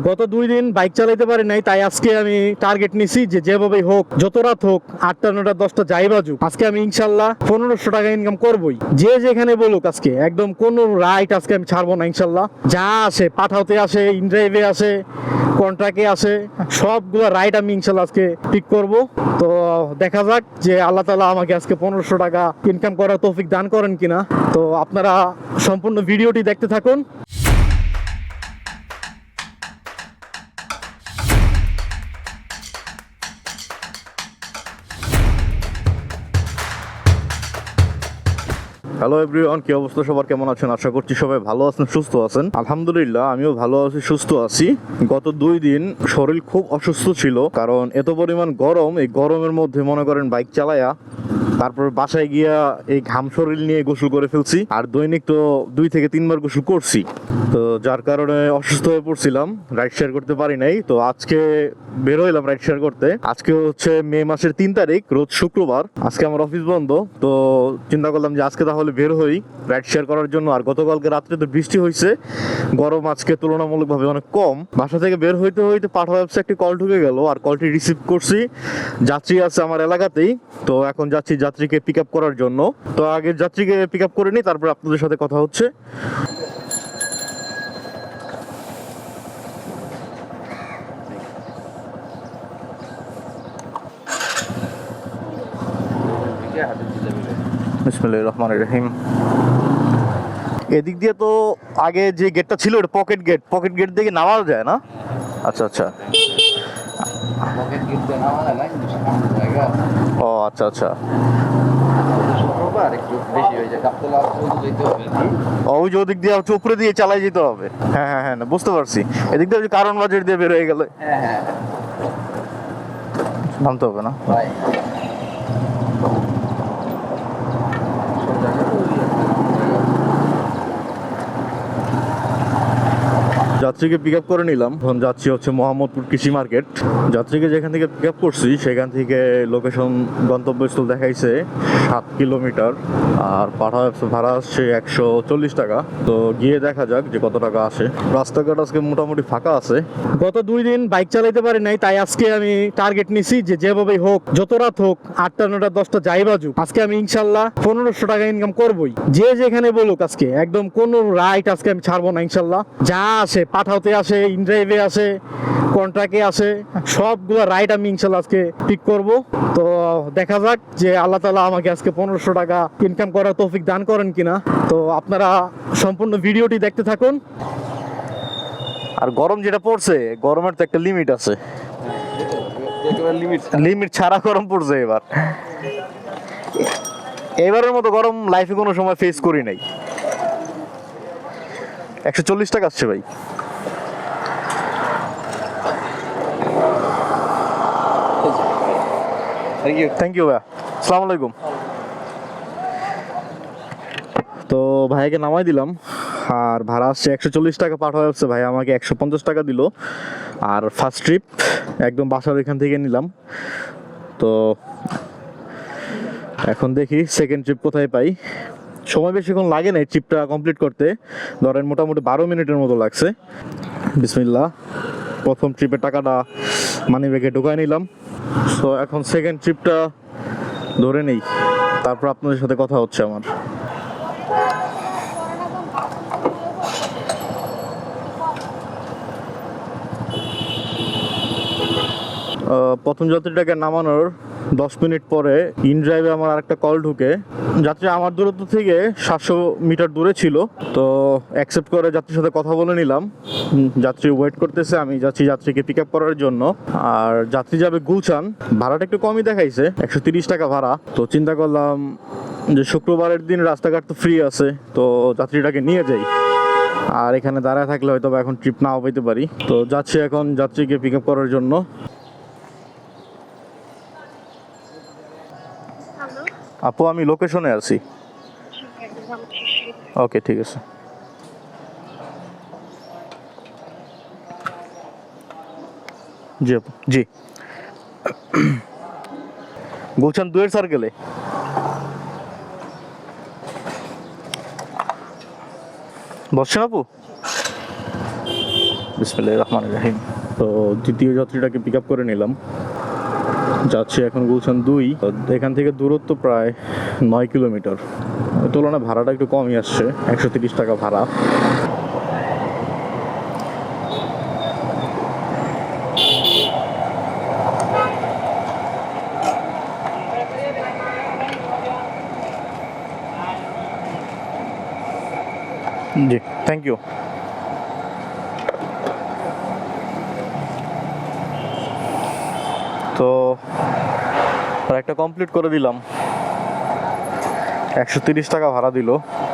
গত 2 দিন বাইক চালাইতে পারি নাই, তাই আজকে আমি টার্গেট নিছি যে যেভাবেই হোক, যত রাত হোক, 8টা 9টা 10টা যাই বাজুক, আজকে আমি ইনশাল্লাহ 1500 টাকা ইনকাম করবই। যে যেখানে বলুক, আজকে একদম কোনো রাইট আজকে আমি ছাড়বো না ইনশাল্লাহ। যা আসে, পাঠাওতে আসে, ইনড্রাইভে আসে, কন্ট্রাক্টে আসে, সবগুলো রাইড আমি ইনশাল্লাহ আজকে পিক করব। তো দেখা যাক যে আল্লাহ তাআলা আমাকে আজকে 1500 টাকা ইনকাম করার তৌফিক দান করেন কিনা। তো আপনারা সম্পূর্ণ ভিডিওটি দেখতে থাকুন। হ্যালো এভরিওয়ান, কি অবস্থা সবার, কেমন আছেন? আশা করছি সবাই ভালো আছেন, সুস্থ আছেন। আলহামদুলিল্লাহ আমিও ভালো আছি, সুস্থ আছি। গত 2 দিন শরীর খুব অসুস্থ ছিল, কারণ এত পরিমাণ গরম। এই গরমের মধ্যে মনে করেন বাইক চালায়া তারপর বাসায় গিয়া এই ঘাম শরীর নিয়ে গোসল করে ফেলছি, আর দৈনিক তো 2 থেকে 3 বার গোসল করছি। তো যার কারণে অসুস্থ হয়ে পড়ছিলাম, রাইড শেয়ার করতে পারি নাই। তো আজকে বের হইলাম রাইড শেয়ার করতে। আজকে হচ্ছে মে মাসের 3 তারিখ, রোজ শুক্রবার। আজকে আমার অফিস বন্ধ, তো চিন্তা করলাম যে আজকে তাহলে বের হই রাইড শেয়ার করার জন্য। আর গতকালকে রাত্রে তো বৃষ্টি হয়েছে, গরম আজকে তুলনামূলকভাবে অনেক কম। বাসা থেকে বের হইতে হইতে পাঠা অ্যাপসে একটি কল ঢুকে গেল, আর কলটি রিসিভ করছি। যাত্রী আছে আমার এলাকাতেই, তো এখন যাচ্ছি যাত্রীকে পিক আপ করার জন্য। তো আগে যাত্রীকে পিক আপ করে নিই, তারপর আপনাদের সাথে কথা হচ্ছে। বিসমিল্লাহির রহমানির রহিম। এদিক দিয়ে তো আগে যে গেটটা ছিল ওটা পকেট গেট, পকেট গেট থেকে নামা যায় না? আচ্ছা আচ্ছা, পকেট গেট দিয়ে নামা যায় না, কিন্তু সামনে জায়গা আছে। ও আচ্ছা আচ্ছা। শুক্রবার একটু বেশি হয়ে যায়, গাবতলা পর্যন্ত যেতে হবে আর কি। ওই যে ওদিক দিয়ে হচ্ছে উপরে দিয়ে চালাই যেতে হবে। হ্যাঁ হ্যাঁ হ্যাঁ, না বুঝতে পারছি। এদিক দিয়ে কারণ বাজার দিয়ে বের হয়ে গেলে হ্যাঁ হ্যাঁ নামতে হবে না। ভাই, যাত্রীকে পিক আপ করে নিলাম। এখন যাচ্ছি হচ্ছে মোহাম্মদপুর কৃষি মার্কেট। যাত্রীকে যেখান থেকে পিক আপ করছি সেখান থেকে লোকেশন, গন্তব্যস্থল দেখাইছে 7 কিলোমিটার, আর পাঠা ভাড়া আসছে 140 টাকা। তো গিয়ে দেখা যাক যে কত টাকা আসে। রাস্তাঘাট আজকে মোটামুটি ফাঁকা আছে। গত 2 দিন বাইক চালাইতে পারি নাই, তাই আজকে আমি টার্গেট নিছি যে যেভাবেই হোক, যত রাত হোক, 8টা 9টা 10টা যাই বাজুক, আজকে আমি ইনশাল্লাহ 1500 টাকা ইনকাম করবই। যে যেখানে বলুক, আজকে একদম কোনো রাইট আজকে আমি ছাড়বো না ইনশাল্লাহ। যা আসে, পাঠাওতে আসে, ইনড্রাইভে আসে, কন্ট্রাক্টে আসে, সবগুলো রাইড আমি ইনশাল্লাহ আজকে পিক করব। তো দেখা যাক যে আল্লাহ তাআলা আমাকে আজকে 1500 টাকা ইনকাম করার তৌফিক দান করেন কিনা। তো আপনারা সম্পূর্ণ ভিডিওটি দেখতে থাকুন। আর গরম যেটা পড়ছে, গরমের তো একটা লিমিট আছে, লিমিট ছাড়া গরম পড়ছে এবার। এবারের মতো গরম লাইফে কোনো সময় ফেস করি নাই। 140 টাকা আসছে ভাই। থ্যাংক ইউ ভাইয়া, আসসালামু আলাইকুম। তো ভাইকে নামাই দিলাম, আর ভাড়া আসছে 140 টাকা। পাঠানো যাচ্ছে, ভাই আমাকে 150 টাকা দিল। আর ফার্স্ট ট্রিপ একদম বাসার এখান থেকে নিলাম। তো এখন দেখি সেকেন্ড ট্রিপ কোথায় পাই। সময় বেশিক্ষণ লাগে না এই ট্রিপটা কমপ্লিট করতে, ধরেন মোটামুটি 12 মিনিটের মতো লাগছে। বিসমিল্লাহ, প্রথম ট্রিপের টাকাটা মানি ব্যাগে ঢুকায় নিলাম। সো এখন সেকেন্ড ট্রিপটা ধরে নেই, তারপর আপনাদের সাথে কথা হচ্ছে আমার। প্রথম যাত্রীটাকে নামানোর 10 মিনিট পরে ইন ড্রাইভে আমার আরেকটা কল ঢুকে। যাত্রী আমার দূরত্ব থেকে 700 মিটার দূরে ছিল, তো অ্যাকসেপ্ট করে যাত্রীর সাথে কথা বলে নিলাম। যাত্রী ওয়েট করতেছে, আমি যাচ্ছি যাত্রীকে পিক আপ করার জন্য। আর যাত্রী যাবে গুলশান, ভাড়াটা একটু কমই দেখাইছে, 130 টাকা ভাড়া। তো চিন্তা করলাম যে শুক্রবারের দিন রাস্তাঘাট তো ফ্রি আছে, তো যাত্রীটাকে নিয়ে যাই। আর এখানে দাঁড়ায় থাকলে হয়তো এখন ট্রিপ নাও পেতে পারি। তো যাচ্ছি এখন যাত্রীকে পিক আপ করার জন্য। আপু, আমি লোকেশনে আছি। ওকে, ঠিক আছে। জি আপু, জি। গুলশান 2-এর সার্কেলে। বসছেন আপু? বিসমিল্লাহির রহমানির রহিম। তো দ্বিতীয় যাত্রীটাকে পিক আপ করে নিলাম, যাচ্ছি এখন গুলশান 2। এখান থেকে দূরত্ব প্রায় 9 কিলোমিটার। ওই তুলনায় ভাড়াটা একটু কমই আসছে, 130 টাকা ভাড়া। জি, থ্যাংক ইউ। তো একটা কমপ্লিট করে দিলাম, 130 টাকা ভাড়া দিল।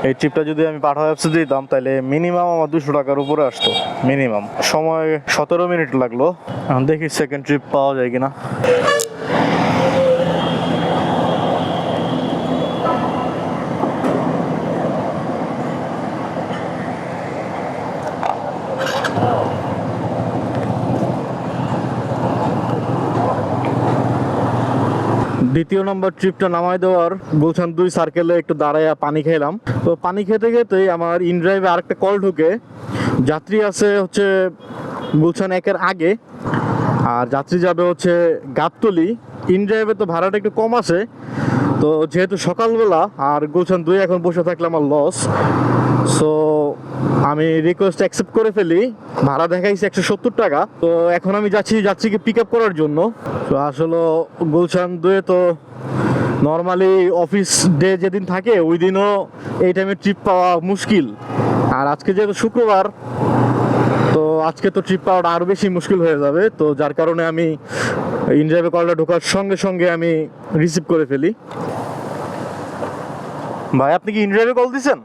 এই ট্রিপটা যদি আমি পাঠাও অ্যাপসে দিতাম তাহলে মিনিমাম আমার 200 টাকার উপরে আসতো, মিনিমাম। সময় 17 মিনিট লাগলো। এখন দেখি সেকেন্ড ট্রিপ পাওয়া যায় কিনা। দ্বিতীয় নম্বর ট্রিপটা নামাই দেওয়ার গুলশান 2 সার্কেলে একটু দাঁড়াইয়া পানি খেলাম। তো পানি খেতে খেতেই আমার ইনড্রাইভে আরেকটা কল ঢুকে। যাত্রী আছে হচ্ছে গুলশান 1-এর আগে, আর যাত্রী যাবে হচ্ছে গাবতলী। ইনড্রাইভে তো ভাড়াটা একটু কম আছে, তো যেহেতু সকালবেলা আর গুলশান 2 এখন বসে থাকলে আমার লস, সো আমি রিকোয়েস্ট অ্যাকসেপ্ট করে ফেলি। ভাড়া দেখাইছে 170 টাকা। তো এখন আমি যাত্রীকে পিক আপ করার জন্য। তো আসলে গুলশান 2 তো নর্মালি অফিস ডে যেদিন থাকে ওই দিনও এই টাইমে ট্রিপ পাওয়া মুশকিল, আর আজকে যেহেতু শুক্রবার, তো আজকে তো ট্রিপ পাওয়াটা আরও বেশি মুশকিল হয়ে যাবে। তো যার কারণে আমি ইনড্রাইভে কলটা ঢোকার সঙ্গে সঙ্গে আমি রিসিভ করে ফেলি। ভাই, আপনি কি ইনড্রাইভে কল দিচ্ছেন?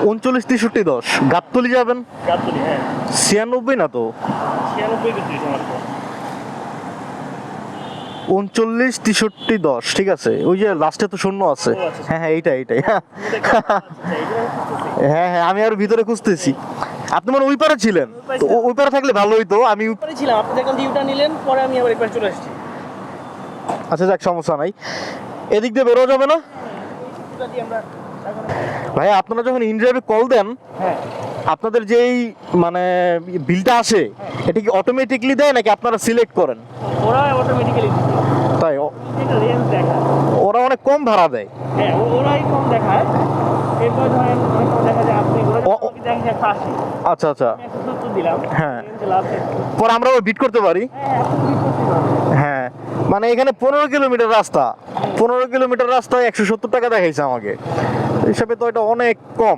39-63-10 গাবতলী যাবেন? 96 না তো, 39-63-10, ঠিক আছে। ওই যে লাস্টে তো শূন্য আছে। হ্যাঁ হ্যাঁ, এইটাই। হ্যাঁ হ্যাঁ, আমি আর ভিতরে খুঁজতেছি। আপনি মানে ওই পারে ছিলেন? তো ওই পারে থাকলে ভালো হইতো। আমি উপরে ছিলাম, আপনি যখন ডিউটা নিলেন পরে আমি আবার একবার চলে আসছি। আচ্ছা, যাক, সমস্যা নাই। এদিক দিয়ে বেরোয়া যাবে না? ভাই, আপনারা যখন ইনড্রাইভে কল দেন, হ্যাঁ, আপনাদের যেই মানে বিলটা আসে, এটা কি অটোমেটিকলি দেয় নাকি আপনারা সিলেক্ট করেন? ওরা অটোমেটিক্যালি তাই এটা রেঞ্জ দেখায়। ওরা অনেক কম ভাড়া দেয়। হ্যাঁ, ওরাই কম দেখায়। এরপর ধরেন অনেক কম দেখা যায় আপনি ওরা দেখেন 180, আচ্ছা আচ্ছা, আমি 170 দিলাম। হ্যাঁ। Range last. পরে আমরা বিট করতে পারি। হ্যাঁ, আপনি কি করতে পারবেন? হ্যাঁ, মানে এখানে 15 কিলোমিটার রাস্তা, 15 কিলোমিটার রাস্তায় 170 টাকা দেখাইছে আমাকে। হিসাবে তো এটা অনেক কম।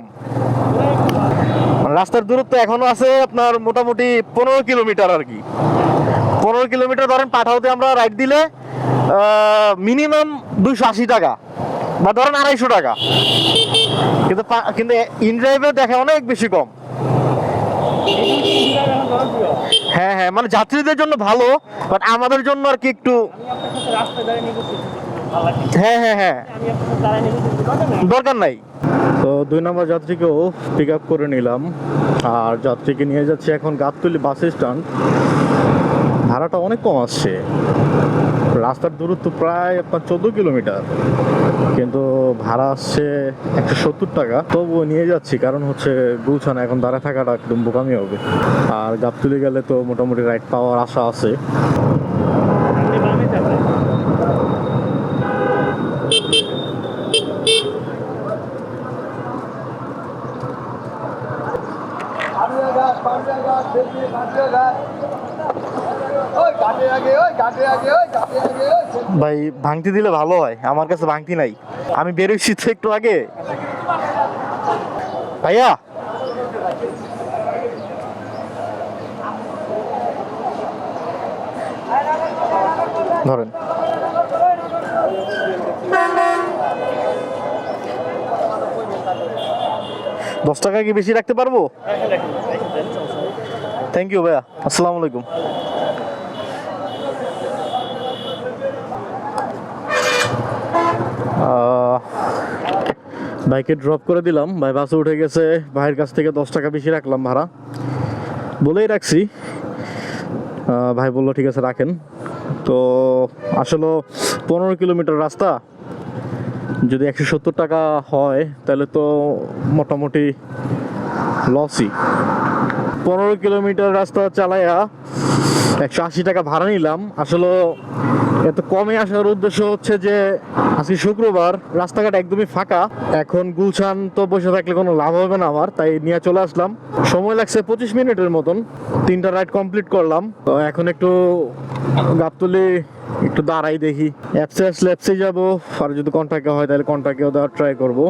মানে রাস্তার দূরত্ব এখনো আছে আপনার মোটামুটি 15 কিলোমিটার আর কি। 15 কিলোমিটার ধরেন পাঠাওতে আমরা রাইড দিলে মিনিমাম 280 টাকা বা ধরেন 250 টাকা, কিন্তু ইনড্রাইভে দেখে অনেক বেশি কম। হ্যাঁ হ্যাঁ, মানে যাত্রীদের জন্য ভালো, বাট আমাদের জন্য আর কি একটু। আমি আপনার সাথে রাস্তায় দাঁড়িয়ে নেগোসিয়েট ভালো লাগে। হ্যাঁ হ্যাঁ হ্যাঁ, আমি আপনার সাথে দাঁড়িয়ে নেগোসিয়েট দরকার নাই। তো 2 নম্বর যাত্রীকেও পিক আপ করে নিলাম, আর যাত্রীকে নিয়ে যাচ্ছি এখন গাবতলী বাস স্ট্যান্ড। ভাড়াটা অনেক কম আসছে, রাস্তার দূরত্ব প্রায় আপনার 14 কিলোমিটার, কিন্তু ভাড়া আসছে 170 টাকা। তবুও নিয়ে যাচ্ছি, কারণ হচ্ছে গুলশান এখন দাঁড়া থাকাটা একদম বোকামি হবে। আর গাবতলী গেলে তো মোটামুটি রাইড পাওয়ার আশা আছে। আপনি বামে যাবেন। ভাই, ভাঙতি দিলে ভালো হয়, আমার কাছে ভাঙতি নাই। আমি বেরোইছি তো একটু আগে। ভাইয়া, ধরেন। $10 কি বেশি রাখতে পারবো? থ্যাংক ইউ ভাইয়া, আসসালামু আলাইকুম। বাইকে ড্রপ করে দিলাম, ভাই বাসে উঠে গেছে। ভাইয়ের কাছ থেকে 10 টাকা বেশি রাখলাম ভাড়া, বলেই রাখছি। ভাই বললো ঠিক আছে রাখেন। তো আসলে 15 কিলোমিটার রাস্তা, যদি 170 টাকা হয় তাহলে তো মোটামুটি লসই। 15 কিলোমিটার রাস্তা চালাইয়া 180 টাকা ভাড়া নিলাম। আসলে এত কমে আসার উদ্দেশ্য হচ্ছে যে আজকে শুক্রবার, রাস্তাঘাট একদমই ফাঁকা। এখন গুলশান তো বসে থাকলে কোনো লাভ হবে না আমার, তাই নিয়ে চলে আসলাম। সময় লাগছে 25 মিনিটের মতন। 3টা রাইড কমপ্লিট করলাম। তো এখন একটু গাবতলী একটু দাঁড়াই দেখি, অ্যাপসে আসলে অ্যাপসে যাবো, আর যদি কন্ট্যাক্টে হয় তাহলে কন্ট্যাক্টেও দেওয়ার ট্রাই করবো।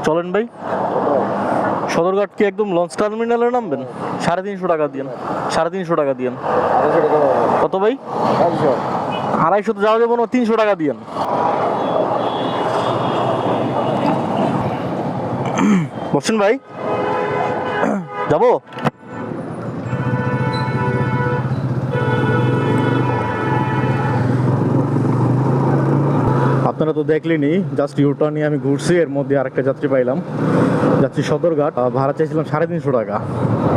চলেন ভাই, সদরঘাট কি একদম লঞ্চ টার্মিনালে নামবেন? 350 টাকা দিয়েন, 350 টাকা দিয়েন। কত ভাই? 250 তো যাওয়া যাবো না, 300 টাকা দিয়েন। বলছেন ভাই যাবো? আপনারা তো দেখলেনই, জাস্ট ইউটার্ন নিয়ে আমি ঘুরছি, এর মধ্যে আরেকটা যাত্রী পাইলাম। যাচ্ছি সদরঘাট, ভাড়া চাইছিলাম 350 টাকা,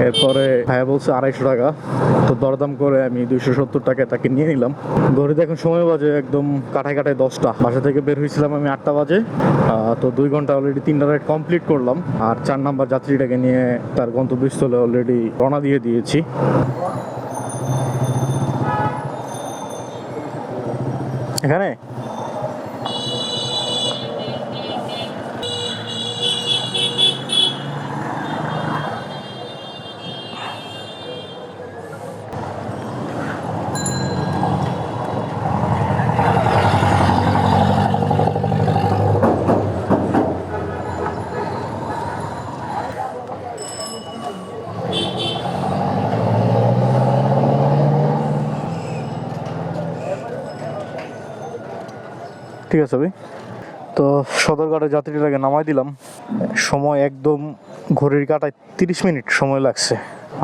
এরপরে ভাইয়া বলছে 250 টাকা। তো দরদাম করে আমি 270 টাকায় তাকে নিয়ে নিলাম। ঘড়িতে এখন সময় বাজে একদম কাটায় কাটায় 10টা। বাসা থেকে বের হয়েছিলাম আমি 8টা বাজে। তো 2 ঘন্টা অলরেডি 3টা রাইড কমপ্লিট করলাম, আর 4 নাম্বার যাত্রীটাকে নিয়ে তার গন্তব্যস্থলে অলরেডি রওনা দিয়ে দিয়েছি। এখানে ঠিক আছে ভাই। তো সদরঘাটের যাত্রীটাকে নামাই দিলাম। সময় একদম ঘড়ির কাঁটায় 30 মিনিট সময় লাগছে।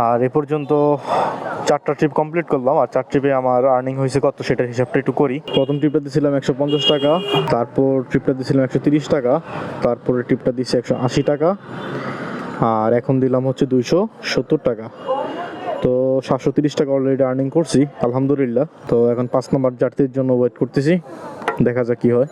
আর এ পর্যন্ত 4টা ট্রিপ কমপ্লিট করলাম। আর 4 ট্রিপে আমার আর্নিং হয়েছে কত, সেটা হিসাবটা একটু করি। প্রথম ট্রিপটা দিয়েছিলাম 150 টাকা, তারপর ট্রিপটা দিয়েছিলাম 130 টাকা, তারপরে ট্রিপটা দিয়েছি 180 টাকা, আর এখন দিলাম হচ্ছে 270 টাকা। তো 730 টাকা অলরেডি আর্নিং করছি, আলহামদুলিল্লাহ। তো এখন 5 নম্বর যাত্রীর জন্য ওয়েট করতেছি, দেখা যাক কি হয়।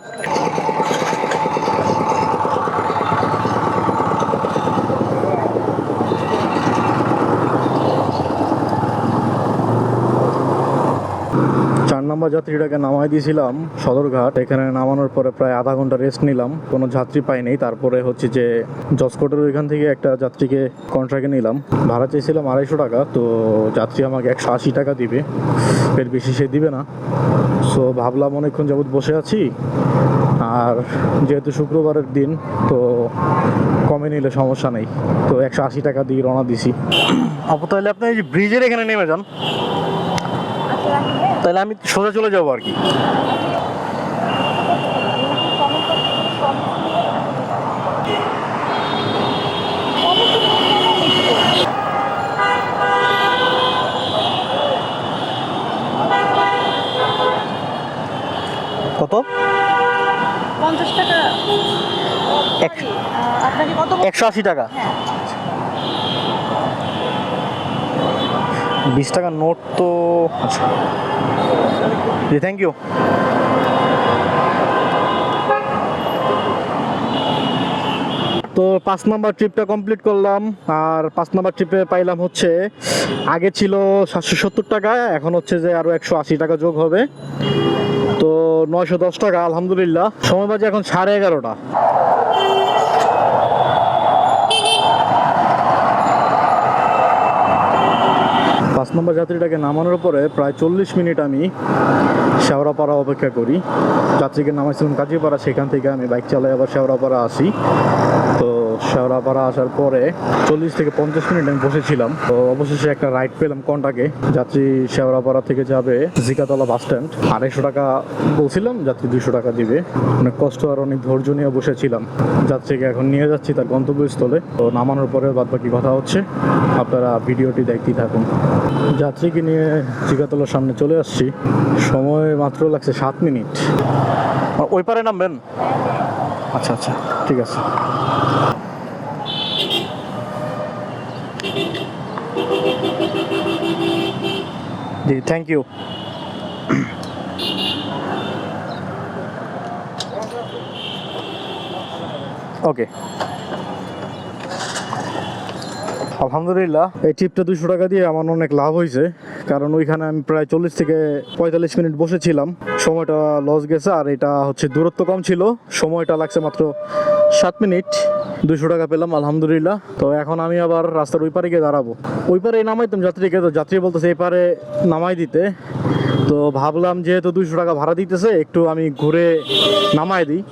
নাম্বার যাত্রীটাকে নামাই দিয়েছিলাম সদরঘাট। এখানে নামানোর পরে প্রায় আধা ঘন্টা রেস্ট নিলাম, কোনো যাত্রী পাইনি। তারপরে হচ্ছে যে জসকোটের ওইখান থেকে একটা যাত্রীকে কন্ট্রাক্টে নিলাম। ভাড়া চেয়েছিলাম 250 টাকা, তো যাত্রী আমাকে 180 টাকা দিবে, এর বেশি সে দিবে না। সো ভাবলাম অনেকক্ষণ যাবত বসে আছি, আর যেহেতু শুক্রবারের দিন, তো কমে নিলে সমস্যা নেই। তো 180 টাকা দিয়ে রওনা দিছি। আপু তাহলে আপনি এই যে ব্রিজের এখানে নেমে যান, তাহলে আমি সোজা চলে যাবো আর কি। কত? 50 টাকা। আপনাকে কত? 180 টাকা। 20 টাকার নোট তো, আচ্ছা জি, থ্যাংক ইউ। তো 5 নাম্বার ট্রিপটা কমপ্লিট করলাম। আর 5 নাম্বার ট্রিপে পাইলাম হচ্ছে, আগে ছিল 770 টাকা, এখন হচ্ছে যে আরো 180 টাকা যোগ হবে, তো 910 টাকা, আলহামদুলিল্লাহ। সময় বাজে এখন 11:30। 5 নম্বর যাত্রীটাকে নামানোর পরে প্রায় 40 মিনিট আমি শেওড়াপাড়া অপেক্ষা করি। যাত্রীকে নামাইছিলাম কাজীপাড়া, সেখান থেকে আমি বাইক চালাই আবার শেওড়াপাড়া আসি। তো শেওড়াপাড়া আসার পরে 40 থেকে 50 মিনিট আমি বসেছিলাম। তো অবশেষে একটা রাইড পেলাম কন্টাকে। যাত্রী শেওড়াপাড়া থেকে যাবে জিকাতলা বাস স্ট্যান্ড। 250 টাকা বলছিলাম, যাত্রী 200 টাকা দিবে। অনেক কষ্ট আর অনেক ধৈর্য নিয়ে বসেছিলাম। যাত্রীকে এখন নিয়ে যাচ্ছি তার গন্তব্যস্থলে। তো নামানোর পরে বাদ বাকি কথা হচ্ছে, আপনারা ভিডিওটি দেখতেই থাকুন। যাত্রীকে নিয়ে জিকাতলার সামনে চলে আসছি। সময় মাত্র লাগছে 7 মিনিট। ওই পারে নামবেন? আচ্ছা আচ্ছা, ঠিক আছে। জি, থ্যাংক ইউ। ওকে, আলহামদুলিল্লাহ এই ট্রিপটা 200 টাকা দিয়ে আমার অনেক লাভ হয়েছে, কারণ ওইখানে আমি প্রায় 40 থেকে 45 মিনিট বসেছিলাম। সময়টা লস গেছে, আর এটা হচ্ছে দূরত্ব কম ছিল, সময়টা লাগছে মাত্র 7 মিনিট। 200 টাকা পেলাম আলহামদুলিল্লাহ। তো এখন আমি আবার রাস্তার ওই পারে গিয়ে দাঁড়াবো। ওই পারে নামাইতাম যাত্রীকে, তো যাত্রী বলতেছে এই পারে নামাই দিতে। তো ভাবলাম যেহেতু 200 টাকা ভাড়া দিতেছে, একটু আমি ঘুরে নামাই দিই,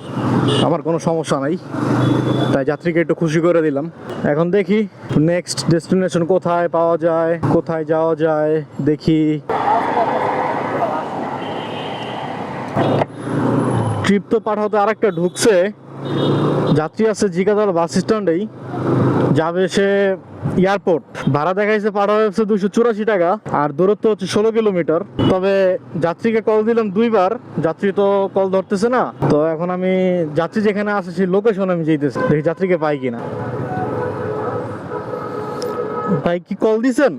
আমার কোনো সমস্যা নাই। তাই যাত্রীকে একটু খুশি করে দিলাম। এখন দেখি নেক্সট ডেস্টিনেশন কোথায় পাওয়া যায়, কোথায় যাওয়া যায় দেখি। ট্রিপ তো পাঠাতে আরেকটা ঢুকছে, যাত্রী আছে জিকাতলা বাস স্ট্যান্ডেই, যাবে সে এয়ারপোর্ট। ভাড়া দেখাইছে পার হচ্ছে 284 টাকা, আর দূরত্ব হচ্ছে 16 কিলোমিটার। তবে যাত্রীকে কল দিলাম 2 বার, যাত্রী তো কল ধরতেছে না। তো এখন আমি যাত্রী যেখানে আছে সেই লোকেশন আমি যেতেছি, দেখি যাত্রীকে পাই কিনা। ভাই কি কল দিছেন?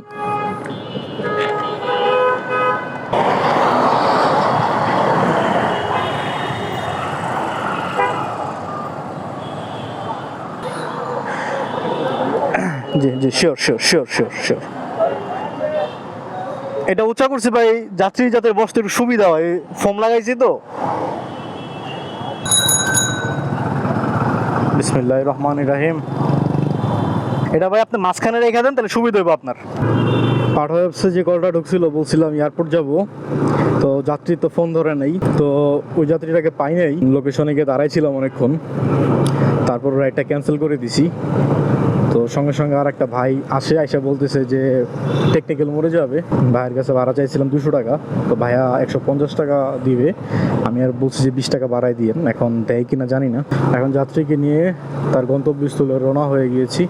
জি জি, sure sure sure sure sure. এটা উচ্চা করছি ভাই, যাত্রী যাতে বসতে একটু সুবিধা হয়, ফোম লাগাইছি তো। বিসমিল্লাহির রহমানির রহিম। এটা ভাই আপনি মাঝখানে রেখে দেন, তাহলে সুবিধা হবে আপনার। পাঠ হচ্ছে যে কলটা ঢুকছিল, বলছিলাম এয়ারপোর্ট যাব, তো যাত্রী তো ফোন ধরে নেই। তো ওই যাত্রীটাকে পাই নাই, লোকেশনে গিয়ে দাঁড়াইছিলাম অনেকক্ষণ, তারপর রাইডটা ক্যান্সেল করে দিছি। তো সঙ্গে সঙ্গে আর একটা ভাই আইসা বলতেছে যে টেকনিক্যাল মোড়ে যাবে। ভাইয়ের কাছে ভাড়া চাইছিলাম 200 টাকা, তো ভাইয়া 150 টাকা দিবে। আমি আর বলছি যে 20 টাকা বাড়াই দিয়ে, এখন দেয় কিনা জানি না। এখন যাত্রীকে নিয়ে তার গন্তব্যস্থলে রওনা হয়ে গিয়েছি।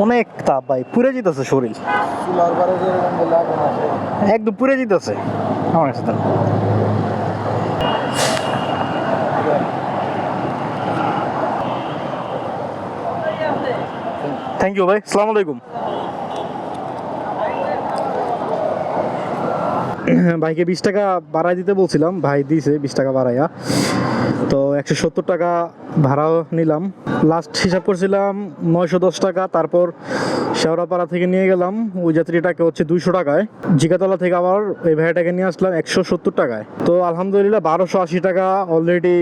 অনেক তাপ ভাই, পুড়ে যেতেছে শরীর, একদম পুড়ে যেতেছে আমার কাছে। থ্যাংক ইউ ভাই, আসসালামু আলাইকুম। ভাইকে 20 টাকা বাড়াই দিতে বলছিলাম, ভাই দিয়েছে 20 টাকা বাড়াইয়া। তো 170 টাকা ভাড়া নিলাম। লাস্ট হিসাব করছিলাম 910 টাকা। তারপর শেওড়াপাড়া থেকে নিয়ে গেলাম ওই যাত্রীটাকে হচ্ছে 200 টাকায়। জিকাতলা থেকে আবার এই ভাইটাকে নিয়ে আসলাম 170 টাকায়। তো আলহামদুলিল্লাহ 1280 টাকা অলরেডি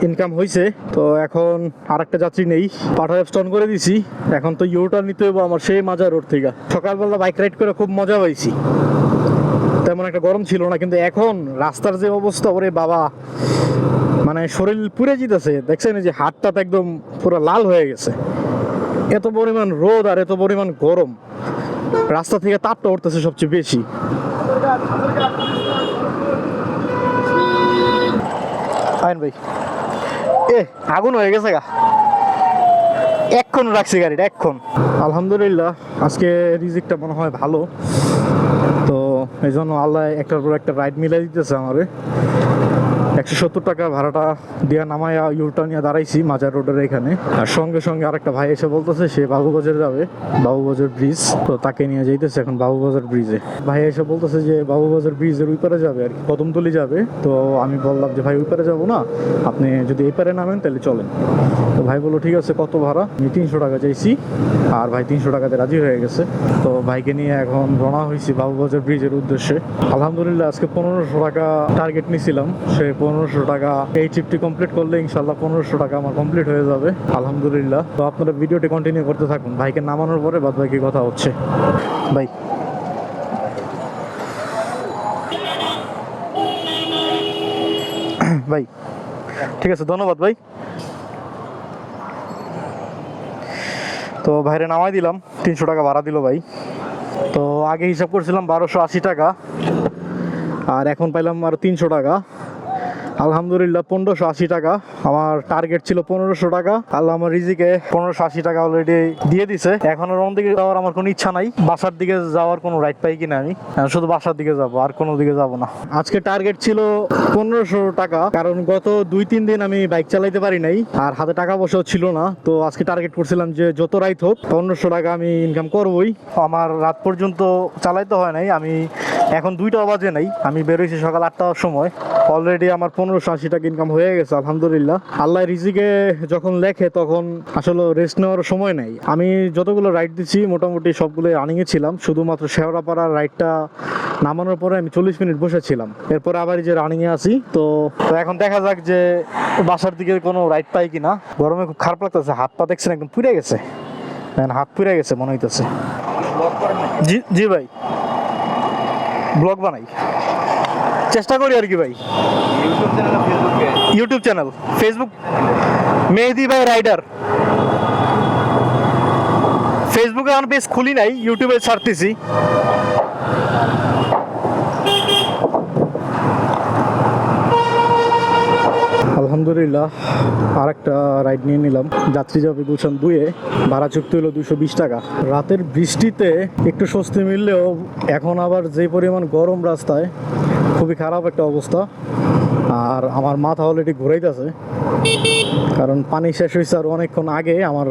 ইনকাম হয়েছে। তো এখন আরেকটা যাত্রী নেই, পাঠায় স্টন করে দিছি। এখন তো ইউটার্ন নিতে হবে আমার সেই মাজার রোড থেকে। সকালবেলা বাইক রাইড করে খুব মজা পাইছি, তেমন একটা গরম ছিল না, কিন্তু এখন রাস্তার যে অবস্থা, ওরে বাবা, মানে শরীর পুড়ে যেতেছে। দেখছেন যে হাতটা তো একদম পুরো লাল হয়ে গেছে, এত পরিমাণ রোদ আর এত পরিমাণ গরম। রাস্তা থেকে তাপটা উঠতেছে সবচেয়ে বেশি। আইন ভাই, আগুন হয়ে গেছে গা, এক্ষণ রাখছি গাড়িটা, এক্ষণ। আলহামদুলিল্লাহ আজকে রিজিকটা মনে হয় ভালো, তো এই জন্য আল্লাহ একটার পর একটা রাইড মিলাই দিতেছে আমারে। 170 টাকা ভাড়াটা দিয়া নামায়া ইউটার্ন নিয়ে দাঁড়াইছি মাজার রোডের এখানে। আর সঙ্গে সঙ্গে আরেকটা ভাই এসে বলতেছে সে বাবুবাজার যাবে, বাবুবাজার ব্রিজ, তো তাকে নিয়ে যাইতেছে এখন বাবুবাজার ব্রিজে। ভাই এসে বলতেছে যে বাবুবাজার ব্রিজের ওই পারে যাবে আর কি, কদমতলি যাবে। তো আমি বললাম যে ভাই ওই পারে যাবো না, আপনি যদি এই পারে নামেন তাহলে চলেন। তো ভাই বললো ঠিক আছে, কত ভাড়া? আমি 300 টাকা চাইছি, আর ভাই 300 টাকাতে রাজি হয়ে গেছে। তো ভাইকে নিয়ে এখন রওনা হয়েছি বাবুবাজার ব্রিজের উদ্দেশ্যে। আলহামদুলিল্লাহ আজকে 1500 টাকা টার্গেট নিয়েছিলাম, সে 1500 টাকা এই ট্রিপটি কমপ্লিট করলে ইনশাল্লাহ 1500 টাকা আমার কমপ্লিট হয়ে যাবে আলহামদুলিল্লাহ। তো আপনারা ভিডিওটি কন্টিনিউ করতে থাকুন, ভাইকে নামানোর পরে বাদ বাকি কথা হচ্ছে। ভাই ভাই ঠিক আছে, ধন্যবাদ ভাই। তো ভাইরে নামাই দিলাম, 300 টাকা ভাড়া দিল ভাই। তো আগে হিসাব করছিলাম 1280 টাকা, আর এখন পাইলাম আর 300 টাকা। আলহামদুলিল্লাহ 1580 টাকা। আমার টার্গেট ছিল 1500 টাকা। আল্লাহ আমার রিজিকে 1580 টাকা অলরেডি দিয়ে দিছে। এখন আর অন্য দিকে যাওয়ার আমার কোনো ইচ্ছা নাই। বাসার দিকে যাওয়ার কোনো রাইট পাই কিনা আমি শুধু বাসার দিকে যাব, আর কোনো দিকে যাব না। আজকে টার্গেট ছিল 1500 টাকা, কারণ গত 2-3 দিন আমি বাইক চালাইতে পারি নাই, আর হাতে টাকা পয়সাও ছিল না। তো আজকে টার্গেট করছিলাম যে যত রাইত হোক 1500 টাকা আমি ইনকাম করবই। আমার রাত পর্যন্ত চালাইতে হয় নাই। আমি এখন 2টা বাজে নাই, আমি বেরোইছি সকাল 8টার সময়। অলরেডি আমার 1580 টাকা ইনকাম হয়ে গেছে আলহামদুলিল্লাহ। আল্লাহ রিজিকে যখন লেখে তখন আসলে রেস্ট নেওয়ার সময় নাই। আমি যতগুলো রাইড দিচ্ছি মোটামুটি সবগুলো রানিংয়ে ছিলাম, শুধুমাত্র শেওড়াপাড়ার রাইডটা নামানোর পরে আমি 40 মিনিট বসেছিলাম। এরপরে আবার এই যে রানিংয়ে আছি। তো এখন দেখা যাক যে বাসার দিকে কোনো রাইড পাই কিনা। গরমে খুব খারাপ লাগতেছে, হাত পা দেখছেন একদম পুড়ে গেছে, হাত পুড়ে গেছে মনে হইতেছে। ব্লগ করেন নাকি? জি জি ভাই, ব্লগ বানাই, চেষ্টা করি আর কি ভাই। ইউটিউব চ্যানেল না Facebook page? YouTube channel, Facebook Mehedi ভাই রাইডার। ফেসবুকে আমার পেজ খুলি নাই, ইউটিউবে ছাড়তেছি। আলহামদুলিল্লাহ আরেকটা রাইড নিয়ে নিলাম। যাত্রী যাবে গুলশান 2-এ, ভাড়া চুক্তি হলো 220 টাকা। রাতের বৃষ্টিতে একটু স্বস্তি মিললেও এখন আবার যে পরিমাণ গরম রাস্তায়, খুবই খারাপ একটা অবস্থা। আর আমার মাথা অলরেডি ঘুরাইতেছে, কারণ পানি শেষ হয়েছে আর অনেকক্ষণ আগে। আমার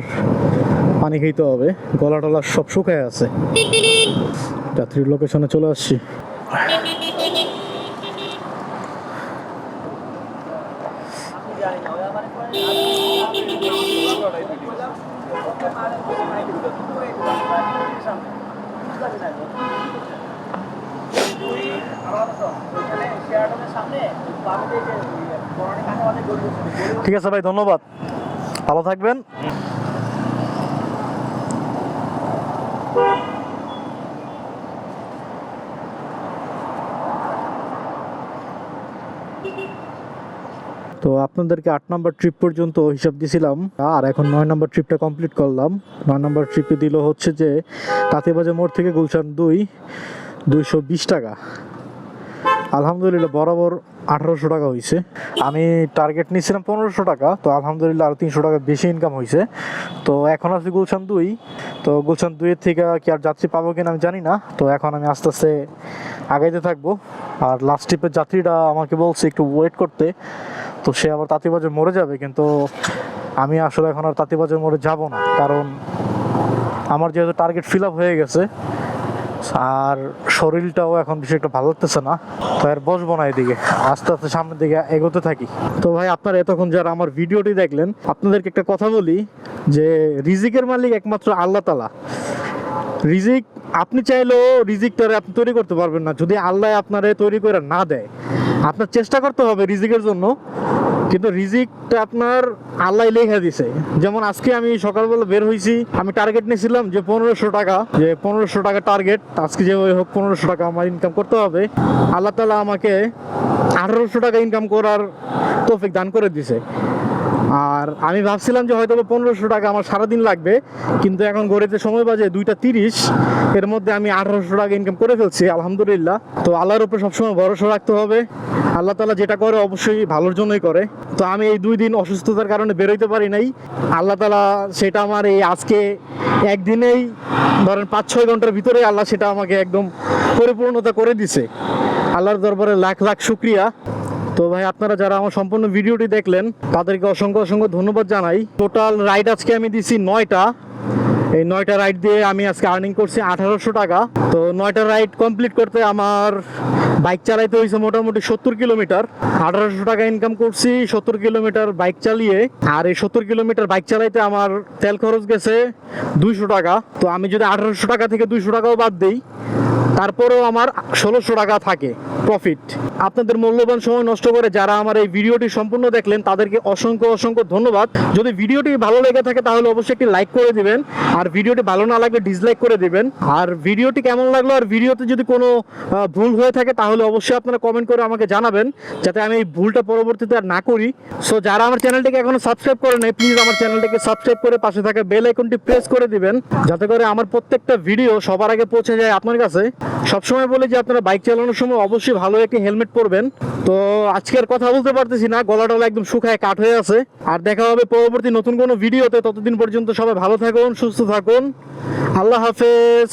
পানি খেতে হবে, গলা টলা সব শুকায় আছে। যাত্রীর লোকেশনে চলে আসছি। ঠিক আছে ভাই, ধন্যবাদ, ভালো থাকবেন। তো আপনাদেরকে 8 নম্বর ট্রিপ পর্যন্ত হিসাব দিয়েছিলাম, আর এখন 9 নম্বর ট্রিপটা কমপ্লিট করলাম। 9 নম্বর ট্রিপে দিল হচ্ছে যে তাঁতিবাজার মোড় থেকে গুলশান 220 টাকা। আলহামদুলিল্লাহ বরাবর 1800 টাকা হয়েছে। আমি টার্গেট নিয়েছিলাম 1500 টাকা, তো আলহামদুলিল্লাহ আরও 300 টাকা বেশি ইনকাম হয়েছে। তো এখন আছি গুলশান 2। তো গুলশান 2-এর থেকে কি আর যাত্রী পাবো কিনা আমি জানি না। তো এখন আমি আস্তে আস্তে আগাইতে থাকবো। আর লাস্ট ট্রিপের যাত্রীরা আমাকে বলছে একটু ওয়েট করতে, তো সে আবার তাঁতিবাজার মোড়ে যাবে। কিন্তু আমি আসলে এখন আর তাঁতিবাজার মোড়ে যাব না, কারণ আমার যেহেতু টার্গেট ফিল আপ হয়ে গেছে, আর শরীরটাও এখন বেশি একটা ভালো লাগতেছে না। তো আর বসবো না, এদিকে আস্তে আস্তে সামনের দিকে এগোতে থাকি। তো ভাই আপনারা এতক্ষণ যারা আমার ভিডিওটি দেখলেন, আপনাদেরকে একটা কথা বলি যে রিজিকের মালিক একমাত্র আল্লাহ তাআলা। রিজিক আপনি চাইলেও রিজিকটারে আপনি তৈরি করতে পারবেন না যদি আল্লাহ আপনারে তৈরি করে না দেয়। আপনার চেষ্টা করতে হবে রিজিকের জন্য, কিন্তু রিজিকটা আপনার আল্লাহ লেখা দিছে। যেমন আজকে আমি সকালবেলা বের হয়েছি, আমি টার্গেট নিয়েছিলাম যে 1500 টাকা, যে 1500 টাকা টার্গেট। আজকে যে হোক 1500 টাকা আমার ইনকাম করতে হবে। আল্লাহ তাআলা আমাকে 1800 টাকা ইনকাম করার তৌফিক দান করে দিছে। আর আমি ভাবছিলাম যে হয়তো 1500 টাকা আমার সারাদিন লাগবে, কিন্তু এখন ঘড়িতে সময় বাজে 2:30, এর মধ্যে আমি 1800 টাকা ইনকাম করে ফেলছি আলহামদুলিল্লাহ। তো আল্লাহর উপরে সবসময় ভরসা রাখতে হবে। আল্লাহ তাআলা যেটা করে অবশ্যই ভালোর জন্যই করে। তো আমি এই 2 দিন অসুস্থতার কারণে বেরোইতে পারি নাই। আল্লাহ তাআলা সেটা আমার এই আজকে একদিনেই ধরেন 5-6 ঘন্টার ভিতরে আল্লাহ সেটা আমাকে একদম পরিপূর্ণতা করে দিছে। আল্লাহর দরবারে লাখ লাখ শুকরিয়া। তো ভাই আপনারা যারা আমার সম্পূর্ণ ভিডিওটি দেখলেন তাদেরকে অসংখ্য অসংখ্য ধন্যবাদ জানাই। টোটাল রাইড আজকে আমি দিছি 9টা। এই 9টা রাইড দিয়ে আমি আজকে আর্নিং করছি 1800 টাকা। তো 9টা রাইড কমপ্লিট করতে আমার বাইক চালাইতে হয়েছে মোটামুটি 70 কিলোমিটার। 1800 টাকা ইনকাম করছি 70 কিলোমিটার বাইক চালিয়ে। আর এই 70 কিলোমিটার বাইক চালাইতে আমার তেল খরচ গেছে 200 টাকা। তো আমি যদি 1800 টাকা থেকে 200 টাকাও বাদ দিই, তারপরেও আমার 1600 টাকা থাকে প্রফিট। আপনাদের মূল্যবান সময় নষ্ট করে যারা আমার এই ভিডিওটি সম্পূর্ণ দেখলেন তাদেরকে অসংখ্য অসংখ্য ধন্যবাদ। যদি ভিডিওটি ভালো লেগে থাকে তাহলে অবশ্যই একটি লাইক করে দিবেন, আর ভিডিওটি ভালো না লাগলে ডিসলাইক করে দিবেন। আর ভিডিওটি কেমন লাগলো আর ভিডিওতে যদি কোনো ভুল হয়ে থাকে তাহলে অবশ্যই আপনারা কমেন্ট করে আমাকে জানাবেন, যাতে আমি এই ভুলটা পরবর্তীতে আর না করি। সো যারা আমার চ্যানেলটিকে এখনো সাবস্ক্রাইব করে নাই, প্লিজ আমার চ্যানেলটিকে সাবস্ক্রাইব করে পাশে থাকা বেল আইকনটি প্রেস করে দিবেন, যাতে করে আমার প্রত্যেকটা ভিডিও সবার আগে পৌঁছে যায় আপনার কাছে। সবসময় বলি যে আপনারা বাইক চালানোর সময় অবশ্যই ভালো একটি হেলমেট পরবেন। তো আজকের কথা বলতে পারতেছি না, গলাটা একদম শুকায় কাঠ হয়ে আছে। আর দেখা হবে পরবর্তী নতুন কোনো ভিডিওতে। ততদিন পর্যন্ত সবাই ভালো থাকুন, সুস্থ থাকুন। আল্লাহ হাফেজ।